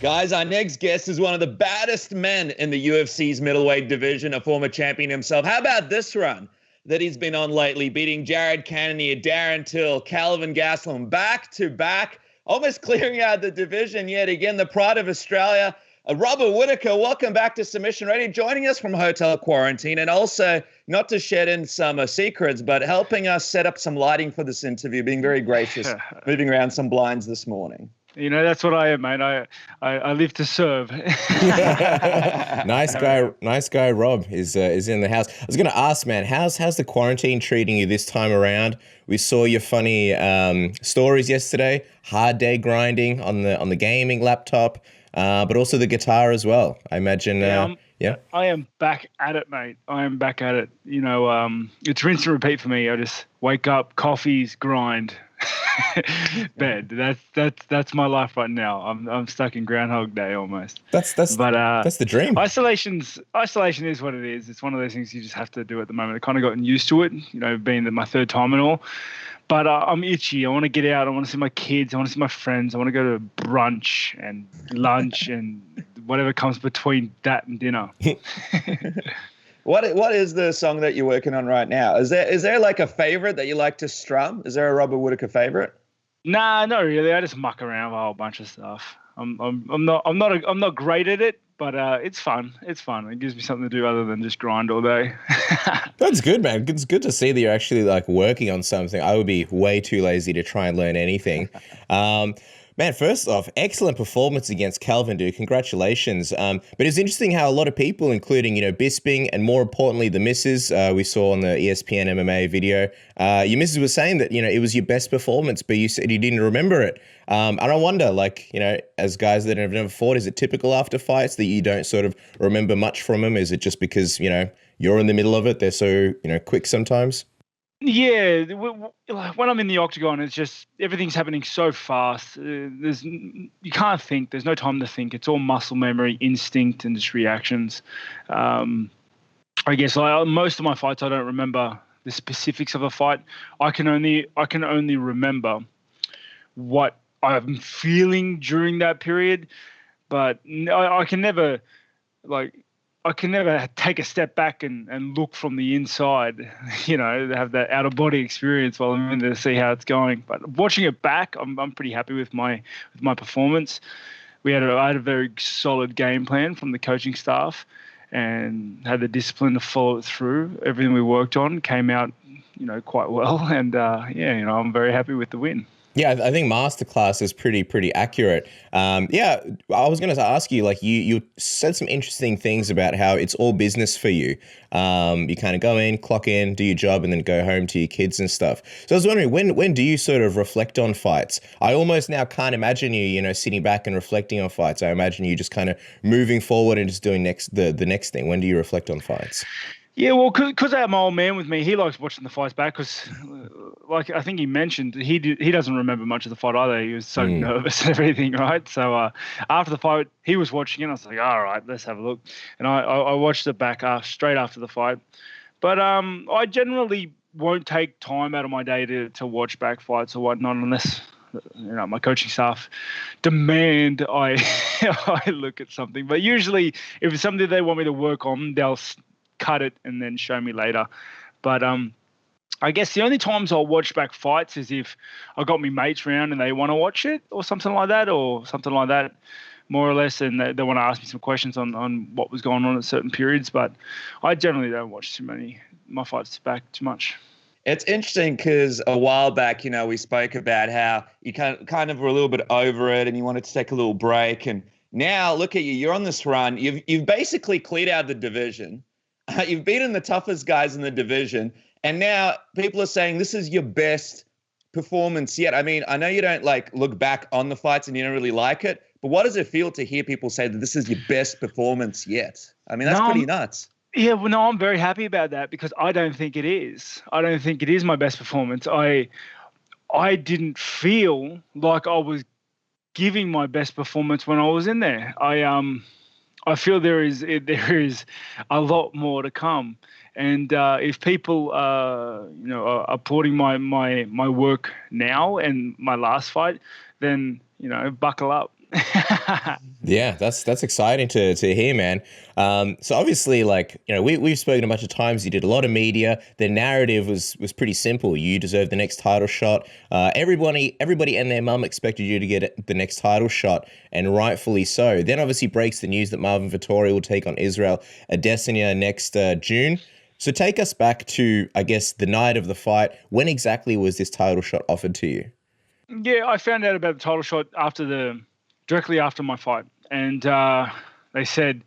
Guys, our next guest is one of the baddest men in the UFC's middleweight division, a former champion himself. How about this run that he's been on lately, beating Jared Cannonier, Darren Till, Calvin Gastelum, back to back, almost clearing out the division yet again, the pride of Australia. Robert Whitaker, welcome back to Submission Radio, joining us from hotel quarantine, and also, not to shed in some secrets, but helping us set up some lighting for this interview, being very gracious, moving around some blinds this morning. You know, that's what I am, mate. I live to serve. Nice guy. Rob is in the house. I was going to ask, man, how's the quarantine treating you this time around? We saw your funny stories yesterday. Hard day grinding on the gaming laptop, but also the guitar as well. I imagine. Yeah. I am back at it, mate. I am back at it. You know, it's rinse and repeat for me. I just wake up, coffees, grind. Bed. That's my life right now. I'm stuck in Groundhog Day almost. That's the dream. Isolation is what it is. It's one of those things you just have to do at the moment. I've kind of gotten used to it, you know, being my third time and all. But I'm itchy. I want to get out. I want to see my kids. I want to see my friends. I want to go to brunch and lunch and whatever comes between that and dinner. What is the song that you're working on right now? Is there like a favorite that you like to strum? Is there a Robert Whitaker favorite? Nah, not really. I just muck around with a whole bunch of stuff. I'm not great at it, but it's fun. It's fun. It gives me something to do other than just grind all day. That's good, man. It's good to see that you're actually like working on something. I would be way too lazy to try and learn anything. Man, first off, excellent performance against Calvin, dude. Congratulations. But it's interesting how a lot of people, including, Bisping and more importantly, the missus, we saw on the ESPN MMA video, your missus was saying that, it was your best performance, but you said you didn't remember it. And I wonder, as guys that have never fought, is it typical after fights that you don't sort of remember much from them? Is it just because, you're in the middle of it? They're so, quick sometimes? Yeah, when I'm in the octagon, it's just everything's happening so fast. You can't think. There's no time to think. It's all muscle memory, instinct, and just reactions. I guess most of my fights, I don't remember the specifics of a fight. I can only remember what I'm feeling during that period, but I can never take a step back and look from the inside, have that out of body experience while I'm in there to see how it's going. But watching it back, I'm pretty happy with my performance. I had a very solid game plan from the coaching staff and had the discipline to follow it through. Everything we worked on came out, quite well. And I'm very happy with the win. Yeah, I think Masterclass is pretty accurate. I was going to ask you, you said some interesting things about how it's all business for you. You kind of go in, clock in, do your job, and then go home to your kids and stuff. So I was wondering, when do you sort of reflect on fights? I almost now can't imagine you, sitting back and reflecting on fights. I imagine you just kind of moving forward and just doing the next thing. When do you reflect on fights? Yeah, well, because I have my old man with me, he likes watching the fights back because, I think he mentioned, he doesn't remember much of the fight either. He was so nervous and everything, right? So after the fight, he was watching it. I was like, all right, let's have a look. And I watched it back straight after the fight. But I generally won't take time out of my day to watch back fights or whatnot unless my coaching staff demand I look at something. But usually, if it's something they want me to work on, they'll cut it and then show me later. But I guess the only times I'll watch back fights is if I got my mates around and they want to watch it or something like that, more or less, and they want to ask me some questions on what was going on at certain periods. But I generally don't watch my fights back too much. It's interesting because a while back, we spoke about how you kind of were a little bit over it and you wanted to take a little break. And now look at you, you're on this run. You've basically cleared out the division. You've beaten the toughest guys in the division, and now people are saying this is your best performance yet. I mean, I know you don't look back on the fights and you don't really like it, but what does it feel to hear people say that this is your best performance yet? I mean, that's pretty nuts. Yeah, well, no, I'm very happy about that because I don't think it is. I don't think it is my best performance. I didn't feel like I was giving my best performance when I was in there. I feel there is a lot more to come, and if people are applauding my work now and my last fight, then buckle up. Yeah, that's exciting to hear, man. So obviously, like, you know, we've spoken a bunch of times. You did a lot of media. The narrative was pretty simple. You deserve the next title shot. Everybody and their mum expected you to get the next title shot, and rightfully so. Then obviously breaks the news that Marvin Vettori will take on Israel Adesanya next June. So take us back to, I guess, the night of the fight. When exactly was this title shot offered to you? Yeah, I found out about the title shot directly after my fight, and they said,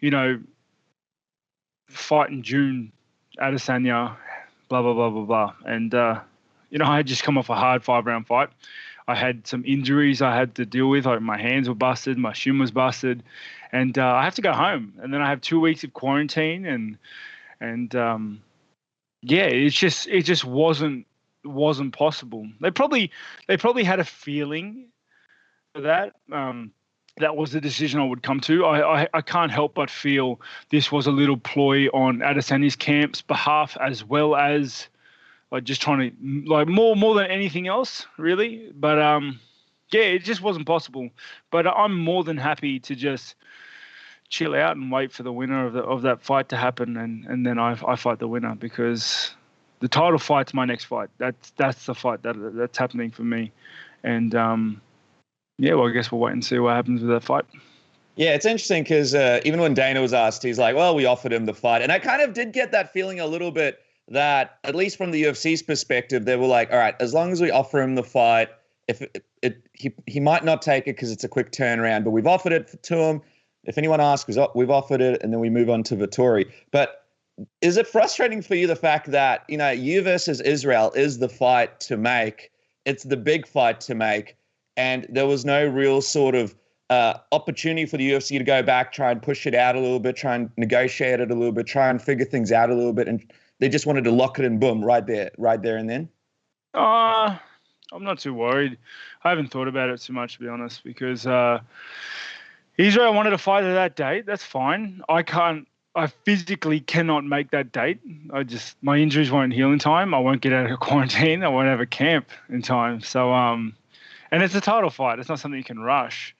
you know, fight in June, Adesanya, blah blah blah blah blah, and you know, I had just come off a hard 5-round fight. I had some injuries I had to deal with. Like my hands were busted, my shin was busted, and I have to go home. And then I have 2 weeks of quarantine, and yeah, it just wasn't possible. They probably had a feeling that that was the decision I would come to. I can't help but feel this was a little ploy on Adesanya's camp's behalf, as well as like just trying to, like, more than anything else, really. But yeah, it just wasn't possible. But I'm more than happy to just chill out and wait for the winner of that fight to happen, and then I fight the winner, because the title fight's my next fight. That's the fight that's happening for me, and yeah, well, I guess we'll wait and see what happens with that fight. Yeah, it's interesting because even when Dana was asked, he's like, well, we offered him the fight. And I kind of did get that feeling a little bit that, at least from the UFC's perspective, they were like, all right, as long as we offer him the fight, if he might not take it because it's a quick turnaround, but we've offered it to him. If anyone asks, we've offered it, and then we move on to Vettori. But is it frustrating for you, the fact that, you know, you versus Israel is the fight to make? It's the big fight to make. And there was no real sort of opportunity for the UFC to go back, try and push it out a little bit, try and negotiate it a little bit, try and figure things out a little bit. And they just wanted to lock it in, boom, right there and then? I'm not too worried. I haven't thought about it too much, to be honest, because Israel wanted to fight at that date. That's fine. I physically cannot make that date. My injuries won't heal in time. I won't get out of quarantine. I won't have a camp in time. So, and it's a title fight. It's not something you can rush.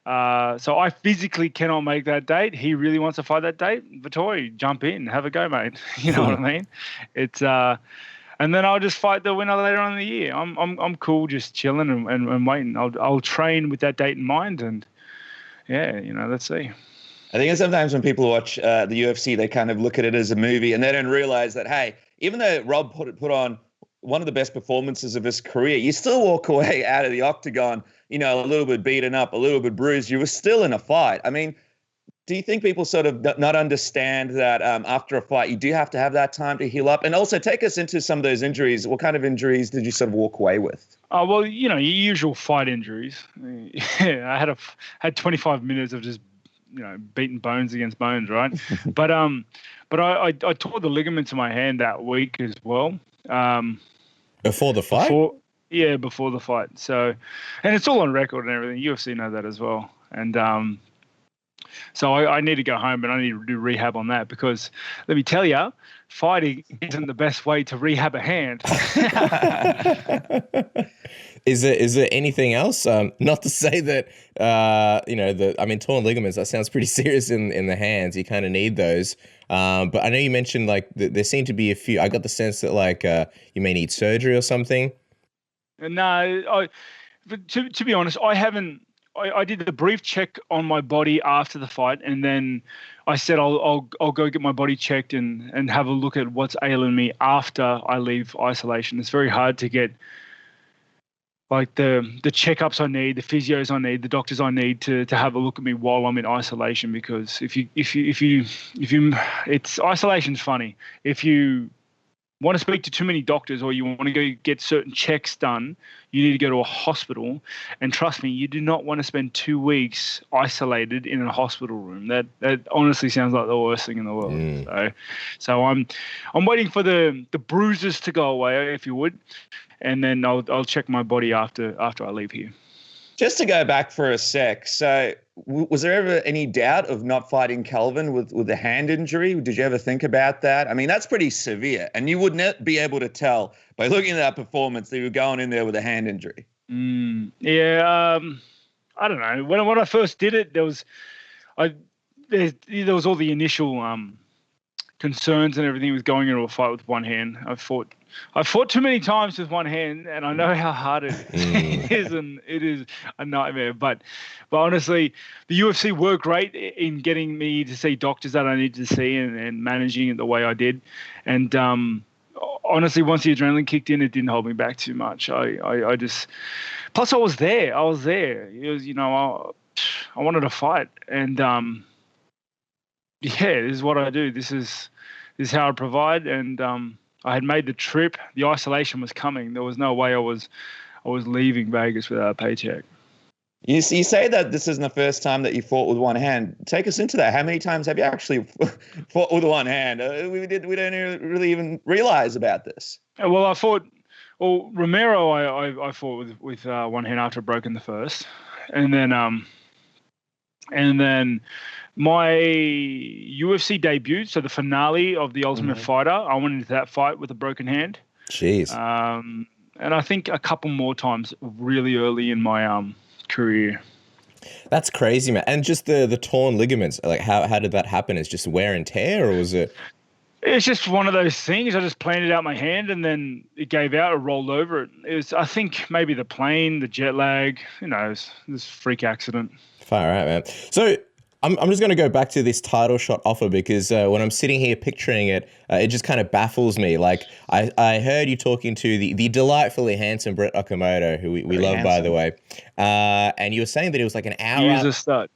So I physically cannot make that date. He really wants to fight that date. Vettori, jump in, have a go, mate. You know what I mean? It's and then I'll just fight the winner later on in the year. I'm cool, just chilling and waiting. I'll train with that date in mind, and yeah, you know, let's see. I think sometimes when people watch the UFC, they kind of look at it as a movie, and they don't realize that, hey, even though Rob put on one of the best performances of his career, you still walk away out of the octagon, you know, a little bit beaten up, a little bit bruised. You were still in a fight. I mean, do you think people sort of not understand that after a fight, you do have to have that time to heal up? And also take us into some of those injuries. What kind of injuries did you sort of walk away with? Well, you know, your usual fight injuries. Yeah, I had 25 minutes of just, you know, beating bones against bones, right? but I tore the ligaments in my hand that week as well. Before the fight? Before the fight. So, and it's all on record and everything. UFC know that as well. And so I need to go home, and I need to do rehab on that, because let me tell you, fighting isn't the best way to rehab a hand. Is there anything else? Not to say that, you know, torn ligaments, that sounds pretty serious in the hands. You kind of need those. But I know you mentioned, like, there seem to be a few. I got the sense that, like, you may need surgery or something. No, but to be honest, I haven't. I did a brief check on my body after the fight, and then I said I'll go get my body checked and have a look at what's ailing me after I leave isolation. It's very hard to get, like, the checkups I need, the physios I need, the doctors I need to have a look at me while I'm in isolation, because if you it's isolation's funny. If you want to speak to too many doctors, or you want to go get certain checks done, you need to go to a hospital. And trust me, you do not want to spend 2 weeks isolated in a hospital room. That honestly sounds like the worst thing in the world. So I'm waiting for the bruises to go away, if you would, and then I'll check my body after I leave here. Just to go back for a sec, so was there ever any doubt of not fighting Calvin with the hand injury? Did you ever think about that? I mean, that's pretty severe, and you wouldn't be able to tell by looking at that performance that you were going in there with a hand injury. Yeah, I don't know. When I first did it, there was all the initial concerns and everything with going into a fight with one hand. I fought too many times with one hand, and I know how hard it is, and it is a nightmare. But honestly, the UFC were great in getting me to see doctors that I needed to see and managing it the way I did. And honestly, once the adrenaline kicked in, it didn't hold me back too much. I just, plus I was there. It was, I wanted to fight, and this is what I do. This is how I provide, and I had made the trip. The isolation was coming. There was no way I was leaving Vegas without a paycheck. You say that this isn't the first time that you fought with one hand. Take us into that. How many times have you actually fought with one hand? We don't really even realize about this. Well, Romero, I fought with one hand after I'd broken the first, and then my UFC debut, so the finale of The Ultimate Fighter, I went into that fight with a broken hand. Jeez. And I think a couple more times really early in my career. That's crazy, man. And just the torn ligaments, like how did that happen? It's just wear and tear, or was it? It's just one of those things. I just planted out my hand and then it gave out, it rolled over it. It was, I think, maybe the plane, the jet lag, this freak accident. Far out, man. So I'm just going to go back to this title shot offer because when I'm sitting here picturing it, it just kind of baffles me. Like I heard you talking to the delightfully handsome Brett Okamoto, who we love, by the way, and you were saying that it was like an hour. He was a stud.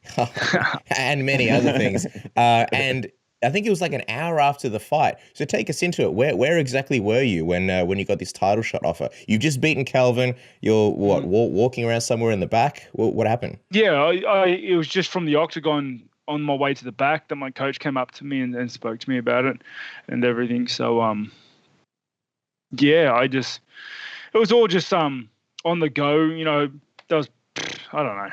And many other things. And I think it was like an hour after the fight. So take us into it. Where exactly were you when you got this title shot offer? You've just beaten Calvin. You're walking around somewhere in the back? What happened? Yeah, it was just from the octagon on my way to the back that my coach came up to me and spoke to me about it and everything. So it was all just on the go. That was, I don't know.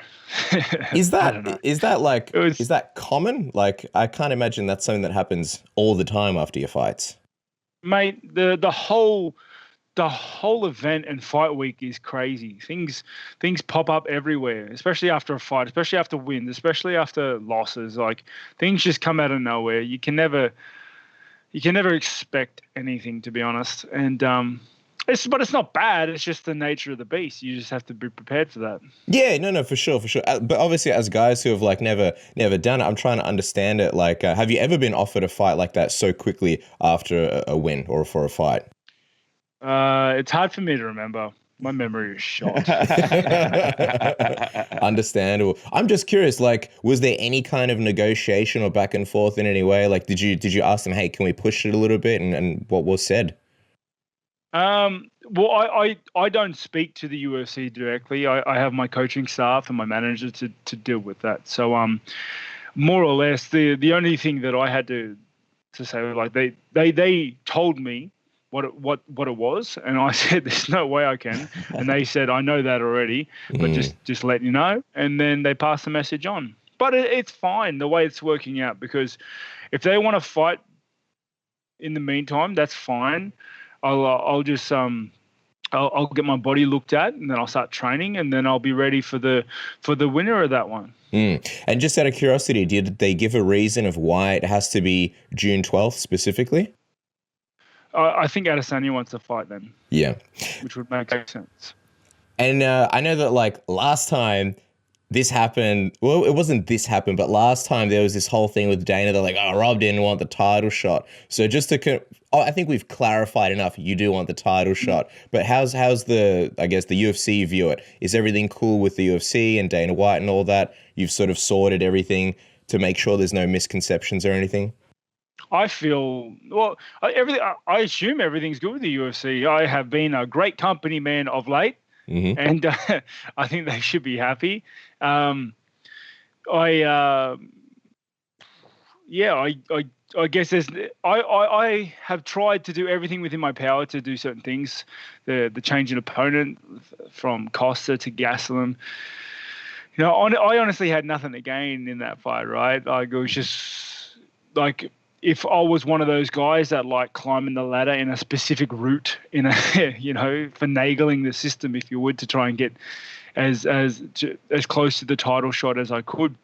Is that common? Like, I can't imagine that's something that happens all the time after your fights. Mate, the whole event and fight week is crazy. Things pop up everywhere, especially after a fight, especially after wins, especially after losses. Like, things just come out of nowhere. You can never expect anything, to be honest. And but it's not bad. It's just the nature of the beast. You just have to be prepared for that. Yeah, no, for sure. But obviously, as guys who have like never done it, I'm trying to understand it. Like, have you ever been offered a fight like that so quickly after a win or for a fight? It's hard for me to remember. My memory is shot. Understandable. I'm just curious. Like, was there any kind of negotiation or back and forth in any way? Like, did you ask them, hey, can we push it a little bit? And what was said? Well, I don't speak to the UFC directly. I have my coaching staff and my manager to deal with that. So, more or less, the only thing that I had to say, like, they told me what it was, and I said, there's no way I can. And they said, I know that already, but just let you know. And then they passed the message on. But it's fine the way it's working out, because if they want to fight in the meantime, that's fine. I'll just I'll get my body looked at, and then I'll start training, and then I'll be ready for the winner of that one. And just out of curiosity, did they give a reason of why it has to be June 12th specifically? I think Adesanya wants to fight then. Yeah, which would make sense. And I know that like last time this happened, well, it wasn't this happened, but last time there was this whole thing with Dana. They're like, oh, Rob didn't want the title shot. So just to, I think we've clarified enough. You do want the title shot, but how's the UFC view it? Is everything cool with the UFC and Dana White and all that? You've sort of sorted everything to make sure there's no misconceptions or anything? I feel, well, I assume everything's good with the UFC. I have been a great company man of late. And I think they should be happy. I guess I have tried to do everything within my power to do certain things. The change in opponent from Costa to Gastelum. I honestly had nothing to gain in that fight, right? Like, it was just like, if I was one of those guys that like climbing the ladder in a specific route, in a, finagling the system, if you would, to try and get as close to the title shot as I could,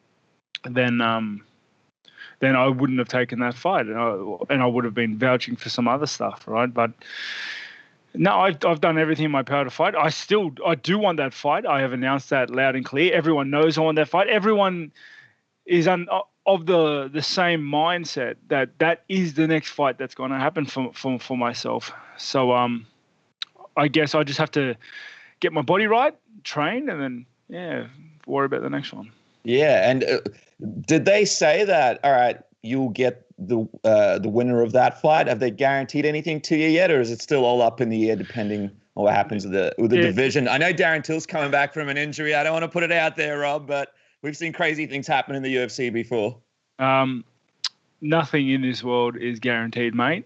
then I wouldn't have taken that fight, and I would have been vouching for some other stuff, right? But no, I've done everything in my power to fight. I do want that fight. I have announced that loud and clear. Everyone knows I want that fight. Everyone is of the same mindset that is the next fight that's going to happen for myself. So I guess I just have to get my body right, train, and then worry about the next one. Yeah, and did they say that? All right, you'll get the winner of that fight. Have they guaranteed anything to you yet, or is it still all up in the air depending on what happens with the division? I know Darren Till's coming back from an injury. I don't want to put it out there, Rob, but we've seen crazy things happen in the UFC before. Nothing in this world is guaranteed, mate.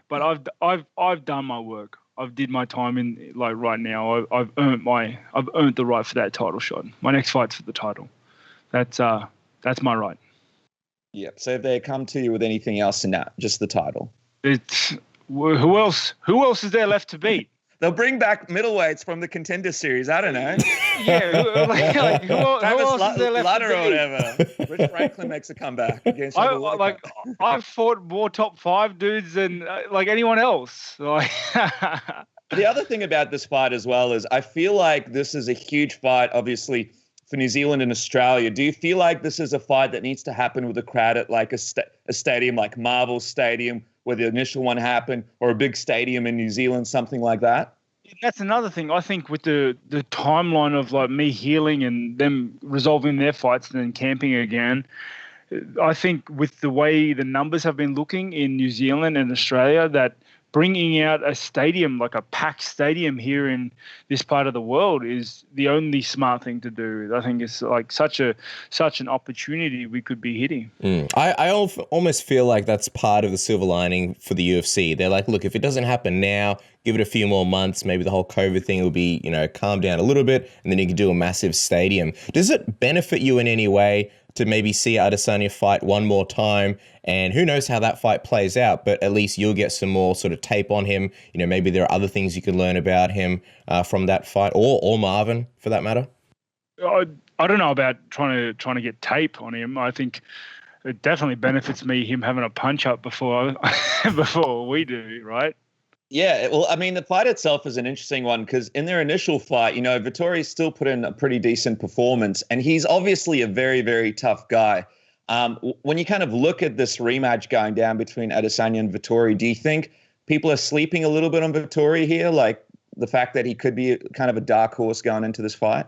But I've done my work. I've did my time in, like, right now. I've earned the right for that title shot. My next fight's for the title. That's my right. Yep. So if they come to you with anything else, just the title. It's who else is there left to beat? They'll bring back middleweights from the Contender Series. I don't know. Yeah, who else is there left to beat? Or whatever. Rich Franklin makes a comeback against I've fought more top 5 dudes than anyone else. The other thing about this fight as well is I feel like this is a huge fight, obviously, for New Zealand and Australia. Do you feel like this is a fight that needs to happen with a crowd at like a stadium like Marvel Stadium, where the initial one happened, or a big stadium in New Zealand, something like that? That's another thing. I think with the timeline of like me healing and them resolving their fights and then camping again, I think with the way the numbers have been looking in New Zealand and Australia, that bringing out a stadium, like a packed stadium here in this part of the world, is the only smart thing to do. I think it's like such an opportunity we could be hitting. I almost feel like that's part of the silver lining for the UFC. They're like, look, if it doesn't happen now, give it a few more months, maybe the whole COVID thing will be, calm down a little bit, and then you can do a massive stadium. Does it benefit you in any way to maybe see Adesanya fight one more time? And who knows how that fight plays out, but at least you'll get some more sort of tape on him. Maybe there are other things you can learn about him from that fight, or Marvin for that matter. I don't know about trying to get tape on him. I think it definitely benefits me, him having a punch up before we do, right? Yeah, well, I mean, the fight itself is an interesting one because in their initial fight, Vettori still put in a pretty decent performance, and he's obviously a very, very tough guy. When you kind of look at this rematch going down between Adesanya and Vettori, do you think people are sleeping a little bit on Vettori here, like the fact that he could be kind of a dark horse going into this fight?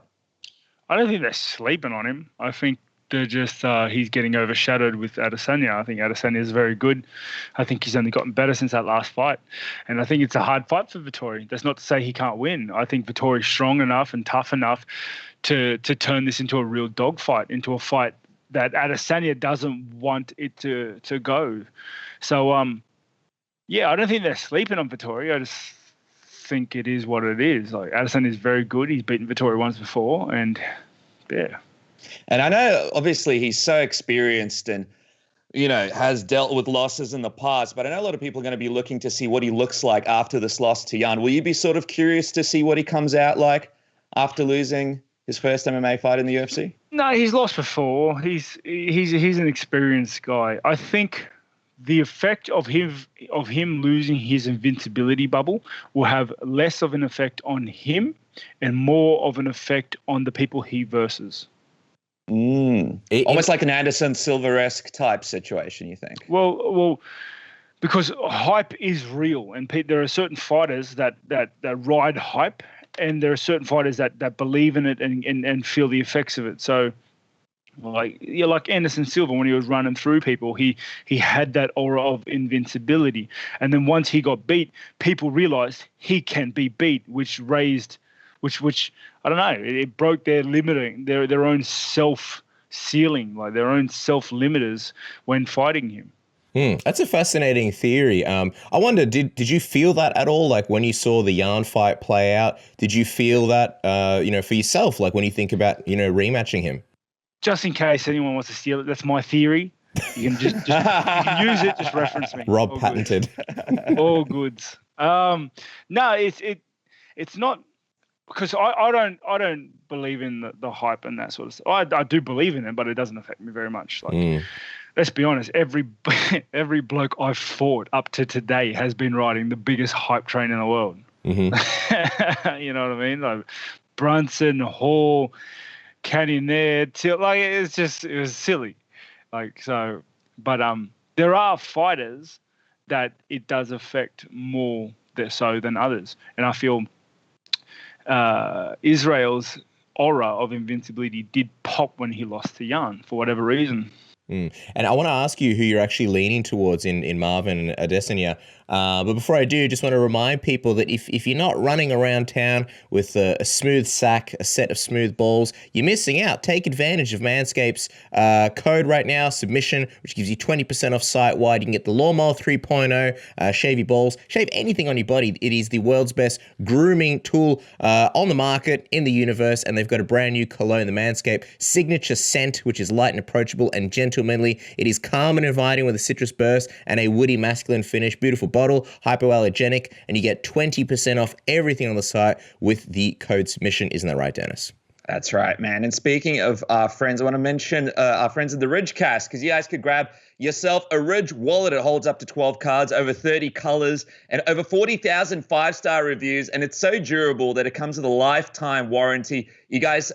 I don't think they're sleeping on him. I think they're just he's getting overshadowed with Adesanya. I think Adesanya is very good. I think he's only gotten better since that last fight. And I think it's a hard fight for Vettori. That's not to say he can't win. I think Vettori's strong enough and tough enough to turn this into a real dogfight, into a fight that Adesanya doesn't want it to go. So, I don't think they're sleeping on Vettori. I just think it is what it is. Like, Adesanya is very good. He's beaten Vettori once before, and yeah. And I know, obviously, he's so experienced and, has dealt with losses in the past, but I know a lot of people are going to be looking to see what he looks like after this loss to Jan. Will you be sort of curious to see what he comes out like after losing his first MMA fight in the UFC? No, he's lost before. He's an experienced guy. I think the effect of him losing his invincibility bubble will have less of an effect on him and more of an effect on the people he versus. Almost like an Anderson Silva-esque type situation, you think? Well, because hype is real, and there are certain fighters that ride hype, and there are certain fighters that believe in it and feel the effects of it. So, like Anderson Silva, when he was running through people, he had that aura of invincibility, and then once he got beat, people realized he can be beat, which I don't know, it broke their limiting, their own self ceiling, like their own self limiters when fighting him. That's a fascinating theory. I wonder, did you feel that at all? Like when you saw the Jan fight play out, did you feel that, for yourself, like when you think about, rematching him? Just in case anyone wants to steal it, that's my theory. You can just you can use it, just reference me. Rob All patented. All goods. No, it's not. because I don't believe in the hype and that sort of stuff. I do believe in it, but it doesn't affect me very much. Like, let's be honest, every bloke I've fought up to today has been riding the biggest hype train in the world. Mm-hmm. You know what I mean? Like Brunson, Hall, Cannonier, like it was silly. Like so, but there are fighters that it does affect more so than others, and I feel Israel's aura of invincibility did pop when he lost to Jan for whatever reason. And I want to ask you who you're actually leaning towards in Marvin and Adesanya. But before I do, just want to remind people that if you're not running around town with a smooth sack, a set of smooth balls, you're missing out. Take advantage of Manscaped's code right now, submission, which gives you 20% off site-wide. You can get the Lawnmower 3.0, shave your balls, shave anything on your body. It is the world's best grooming tool on the market, in the universe, and they've got a brand new cologne, the Manscaped Signature Scent, which is light and approachable and gentlemanly. It is calm and inviting with a citrus burst and a woody masculine finish. Beautiful bottle, hypoallergenic, and you get 20% off everything on the site with the code submission. Isn't that right, Dennis? That's right, man. And speaking of our friends, I want to mention our friends at the Ridgecast, because you guys could grab yourself a Ridge wallet. It holds up to 12 cards, over 30 colors, and over 40,000 5-star reviews. And it's so durable that it comes with a lifetime warranty. You guys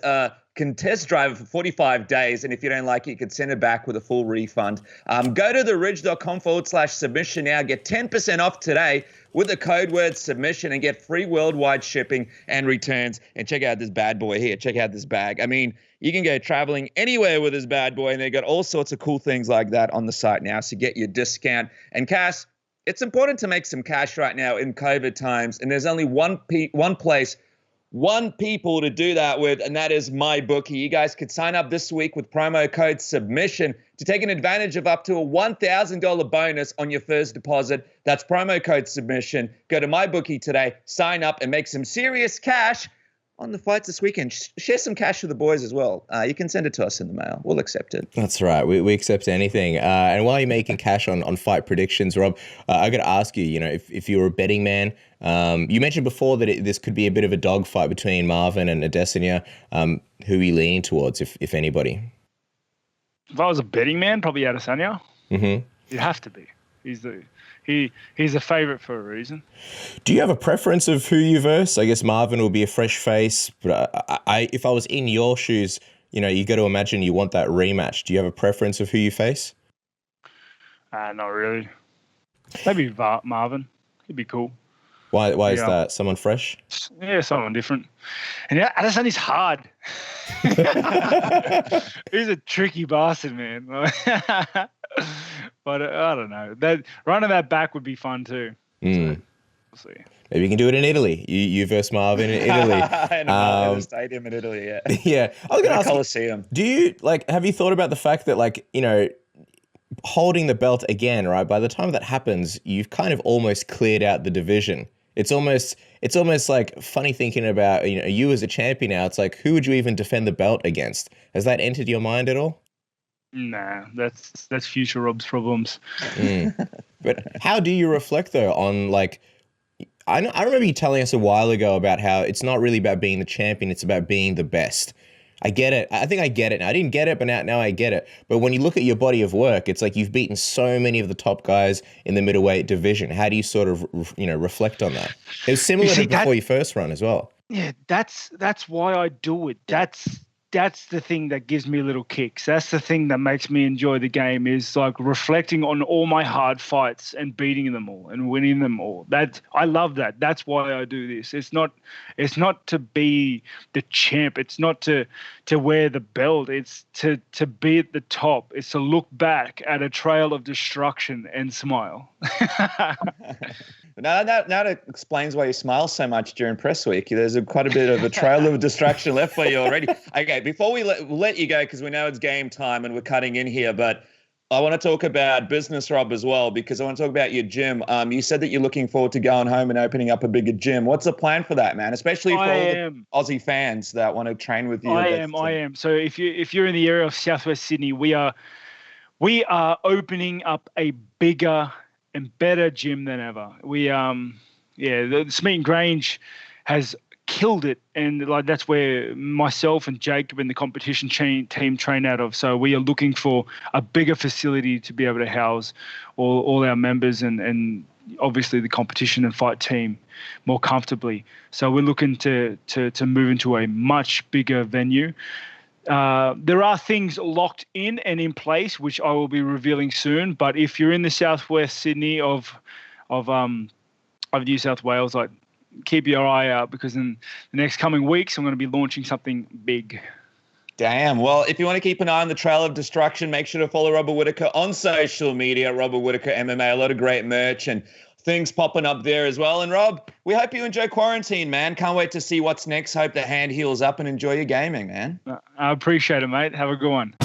can test drive it for 45 days. And if you don't like it, you can send it back with a full refund. Go to theridge.com/submission now. Get 10% off today with the code word submission and get free worldwide shipping and returns. And check out this bad boy here. Check out this bag. I mean, you can go traveling anywhere with this bad boy, and they got all sorts of cool things like that on the site now. So get your discount. And Cass, it's important to make some cash right now in COVID times. And there's only one place, one people to do that with, and that is MyBookie. You guys could sign up this week with promo code submission to take an advantage of up to a $1,000 bonus on your first deposit. That's promo code submission. Go to MyBookie today, sign up, and make some serious cash on the fights this weekend. Share some cash with the boys as well. You can send it to us in the mail. We'll accept it. That's right. We accept anything. And while you're making cash on fight predictions, Rob, I got to ask you, if you're a betting man, you mentioned before that this could be a bit of a dogfight between Marvin and Adesanya. Who are you leaning towards, if anybody? If I was a betting man, probably Adesanya. Mm-hmm. You'd have to be. He's a favorite for a reason. Do you have a preference of who you verse? I guess Marvin will be a fresh face, but if I was in your shoes, you got to imagine you want that rematch. Do you have a preference of who you face? Not really. Maybe Marvin. He'd be cool. Why is that? Someone fresh? Yeah, someone different. And Adesanya's hard. He's a tricky bastard, man. But I don't know. That running that back would be fun too. So, we'll see. Maybe you can do it in Italy. You versus Marvin in Italy. in the stadium in Italy, yeah. Yeah. I was going to ask Colosseum. Do you have you thought about the fact that holding the belt again, right? By the time that happens, you've kind of almost cleared out the division. It's almost like funny thinking about you as a champion now. It's like, who would you even defend the belt against? Has that entered your mind at all? Nah, that's future Rob's problems. But how do you reflect though on I remember you telling us a while ago about how it's not really about being the champion, it's about being the best. I get it. I think I get it. I didn't get it, but now I get it. But when you look at your body of work, it's like you've beaten so many of the top guys in the middleweight division. How do you sort of, reflect on that? It was similar to before your first run as well. Yeah, that's why I do it. That's the thing that gives me little kicks. That's the thing that makes me enjoy the game, is like reflecting on all my hard fights and beating them all and winning them all. I love that. That's why I do this. It's not to be the champ. It's not to wear the belt. It's to be at the top. It's to look back at a trail of destruction and smile. Now that explains why you smile so much during press week. There's quite a bit of a trail of distraction left for you already. Okay, before we'll let you go, because we know it's game time and we're cutting in here, but I want to talk about business, Rob, as well, because I want to talk about your gym. You said that you're looking forward to going home and opening up a bigger gym. What's the plan for that, man? Especially for all the Aussie fans that want to train with you. I am. So if you're in the area of Southwest Sydney, we are opening up a bigger and better gym than ever. The Smeaton Grange has killed it, and like that's where myself and Jacob and the competition team train out of. So we are looking for a bigger facility to be able to house all our members and obviously the competition and fight team more comfortably. So we're looking to move into a much bigger venue. There are things locked in and in place, which I will be revealing soon. But if you're in the southwest Sydney of New South Wales, like, keep your eye out, because in the next coming weeks, I'm going to be launching something big. Damn. Well, if you want to keep an eye on the Trail of Destruction, make sure to follow Robert Whittaker on social media, Robert Whittaker MMA. A lot of great merch and things popping up there as well. And Rob, we hope you enjoy quarantine, man. Can't wait to see what's next. Hope the hand heals up and enjoy your gaming, man. I appreciate it, mate. Have a good one.